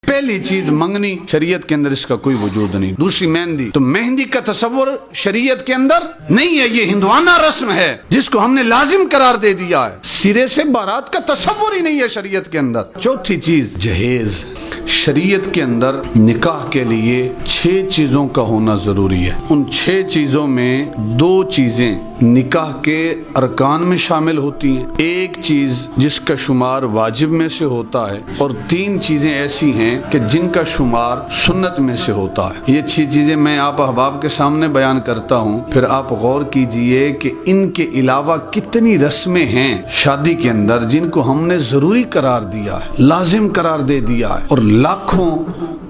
पहली चीज मंगनी, शरीयत के अंदर इसका कोई वजूद नहीं। दूसरी मेहंदी, तो मेहंदी का तस्वुर शरीयत के अंदर नहीं है, ये हिंदुआना रस्म है जिसको हमने लाजिम करार दे दिया है। सिरे से बारात का तस्वुर ही नहीं है शरीयत के अंदर। चौथी चीज जहेज, शरीयत के अंदर निकाह के लिए 6 चीजों का होना जरूरी है। उन 6 चीजों में 2 चीजें निकाह के अरकान में शामिल होती हैं, एक चीज जिसका शुमार वाजिब में से होता है, और 3 चीजें ऐसी हैं कि जिनका शुमार सुन्नत में से होता है। ये 6 चीजें मैं आप अहबाब के सामने बयान करता हूँ, फिर आप गौर कीजिए कि इनके अलावा कितनी रस्में हैं शादी के अंदर जिनको हमने जरूरी करार दिया है, लाजिम करार दे दिया है, और लाखों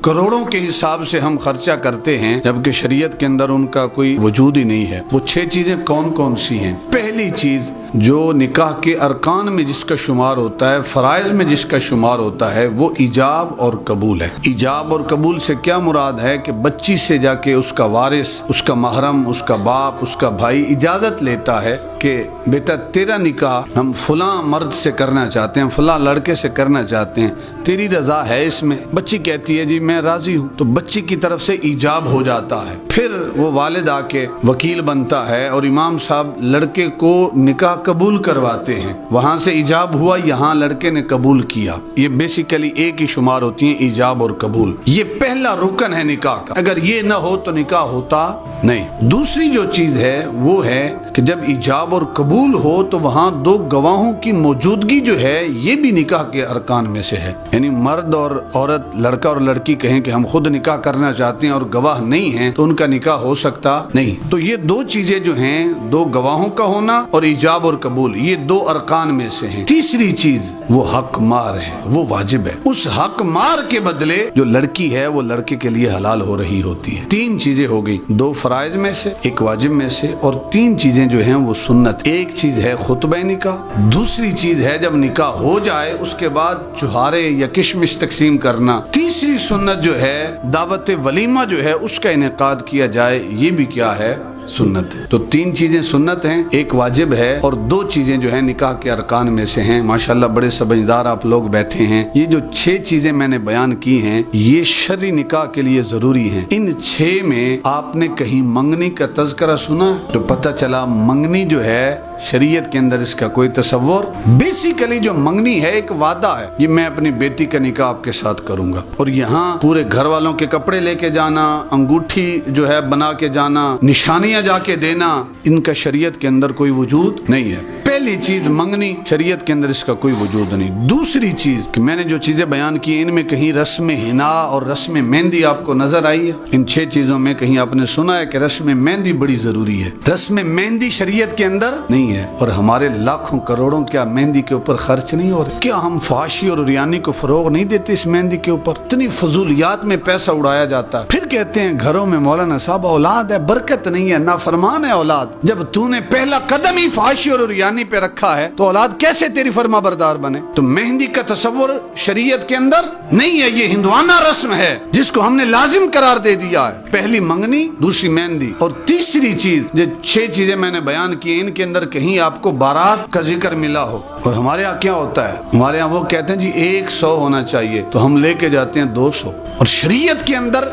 करोड़ों के हिसाब से हम खर्चा करते हैं जबकि शरीयत के अंदर उनका कोई वजूद ही नहीं है। वो 6 चीजें कौन कौन सी हैं? पहली चीज जो निकाह के अरकान में जिसका शुमार होता है, फराइज में जिसका शुमार होता है, वो इजाब और कबूल है। इजाब और कबूल से क्या मुराद है कि बच्ची से जाके उसका वारिस, उसका महरम, उसका बाप, उसका भाई इजाजत लेता है कि बेटा तेरा निकाह हम फलां मर्द से करना चाहते हैं, फलां लड़के से करना चाहते हैं, तेरी रजा है इसमें? बच्ची कहती है जी मैं राजी हूँ, तो बच्ची की तरफ से इजाब हो जाता है। फिर वो वालिद आके वकील बनता है और इमाम साहब लड़के को निकाह कबूल करवाते हैं। वहां से इजाब हुआ, यहाँ लड़के ने कबूल किया। ये बेसिकली एक ही शुमार होती है, इजाब और कबूल। ये पहला रुकन है निकाह का। अगर ये ना हो तो निकाह होता नहीं। दूसरी जो चीज है वो है कि जब इजाब और कबूल हो तो वहाँ 2 गवाहों की मौजूदगी जो है ये भी निकाह के अरकान में से है। यानी मर्द और औरत, लड़का और लड़की कहें कि हम खुद निकाह करना चाहते हैं और गवाह नहीं हैं तो उनका निकाह हो सकता नहीं। तो ये 2 चीजें जो हैं, 2 गवाहों का होना और इजाब और कबूल, ये 2 अरकान में से हैं। तीसरी चीज वो हक मार है, वो वाजिब है। उस हक मार के बदले जो लड़की है वो लड़के के लिए हलाल हो रही होती है। 3 चीजें हो गई, 2 फराइज में से, 1 वाजिब में से, और 3 चीजें जो हैं वो सुन्नत। एक चीज है खुतबा निकाह, दूसरी चीज है जब निकाह हो जाए उसके बाद चुहारे या किशमिश तकसीम करना, तीसरी सुन्नत जो है दावत वलीमा जो है उसका इनेकाद किया जाए, ये भी क्या है? सुन्नत है। तो 3 चीजें सुन्नत हैं, 1 वाजिब है और 2 चीजें जो है निकाह के अरकान में से हैं। माशाल्लाह बड़े समझदार आप लोग बैठे हैं। ये जो 6 चीजें मैंने बयान की हैं ये शरई निकाह के लिए जरूरी हैं। इन 6 में आपने कहीं मंगनी का तज़किरा सुना तो पता चला मंगनी जो है शरीयत के अंदर इसका कोई तस्वुर। बेसिकली जो मंगनी है एक वादा है, ये मैं अपनी बेटी का निकाह आपके साथ करूंगा, और यहाँ पूरे घर वालों के कपड़े लेके जाना, अंगूठी जो है बना के जाना, निशानियां जाके देना, इनका शरीयत के अंदर कोई वजूद नहीं है। पहली चीज मंगनी, शरीयत के अंदर इसका कोई वजूद नहीं। दूसरी चीज कि मैंने जो चीजें बयान की इनमें कहीं रस्म हिना और रस्म मेहंदी आपको नजर आई है? इन 6 चीजों में कहीं आपने सुना है कि रस्म मेहंदी बड़ी जरूरी है? रस्म मेहंदी शरीयत के अंदर नहीं है। और हमारे लाखों करोड़ों क्या मेहंदी के ऊपर खर्च नहीं हो रहे? क्या हम फाशी और रियानी को फरोग नहीं देते इस मेहंदी के ऊपर? इतनी फजूलियात में पैसा उड़ाया जाता है। फिर कहते हैं घरों में मौलाना साहब औलाद है, बरकत नहीं है, नाफरमान है औलाद। जब तूने पहला कदम ही फाशी और रियानी पे रखा है तो औलाद कैसे तेरी फरमा बरदार बने? तो मेहंदी का तस्वुर शरीयत के अंदर नहीं है, ये हिंदुआना रस्म है जिसको हमने लाजिम करार दे दिया है। पहली मंगनी, दूसरी मेहंदी, और तीसरी चीज जो 6 चीजें मैंने बयान की इनके अंदर कहीं आपको बारात का जिक्र मिला हो। और हमारे यहाँ क्या होता है, हमारे यहाँ वो कहते हैं जी 100 होना चाहिए तो हम लेके जाते हैं 200। और शरीयत के अंदर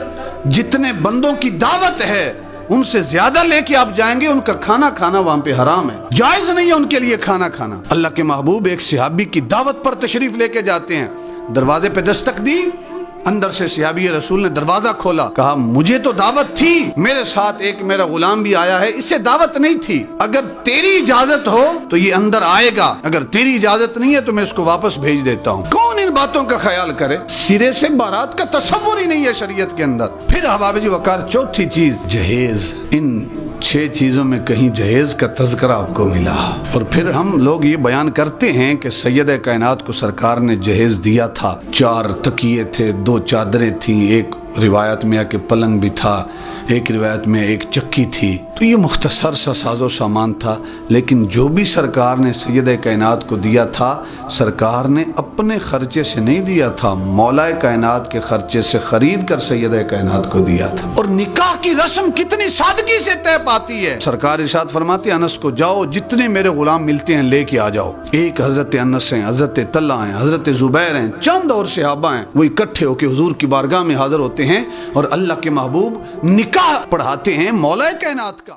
जितने बंदों की दावत है उनसे ज्यादा लेके आप जाएंगे, उनका खाना खाना वहां पे हराम है, जायज नहीं है उनके लिए खाना खाना। अल्लाह के महबूब एक सहाबी की दावत पर तशरीफ लेके जाते हैं, दरवाजे पे दस्तक दी, अंदर से सहाबी रसूल ने दरवाजा खोला, कहा मुझे तो दावत थी, मेरे साथ एक मेरा गुलाम भी आया है, इससे दावत नहीं थी। अगर तेरी इजाजत हो तो ये अंदर आएगा, अगर तेरी इजाजत नहीं है तो मैं इसको वापस भेज देता हूँ। कौन इन बातों का ख्याल करे? सिरे से बारात का तस्वुर ही नहीं है शरीयत के अंदर। फिर अहबाब जी वकार चौथी चीज जहेज। इन 6 चीजों में कहीं जहेज का तज़किरा आपको मिला? और फिर हम लोग ये बयान करते हैं कि सैयद कायनात को सरकार ने जहेज दिया था। 4 तकिए थे, 2 चादरें थी, 1 रिवायत में है कि पलंग भी था, एक रिवायत में एक चक्की थी। तो ये मुख्तसर सा साजो सामान था, लेकिन जो भी सरकार ने सैयद कायनात को दिया था, सरकार ने अपने खर्चे से नहीं दिया था, मौलाए कायनात के खर्चे से खरीद कर सैयद कायनात को दिया था। और निकाह की रस्म कितनी सादगी से तय पाती है। सरकार इरशाद फरमाती है, अनस को जाओ जितने मेरे गुलाम मिलते हैं लेके आ जाओ। एक हजरत अनस हैं, हजरत तल्ला हैं, हजरत जुबैर हैं, चंद और सहाबा हैं, वो इकट्ठे होकर हुजूर की बारगाह में हाजिर होते हैं और अल्लाह के महबूब निकाह पढ़ाते हैं मौलाए कायनात का।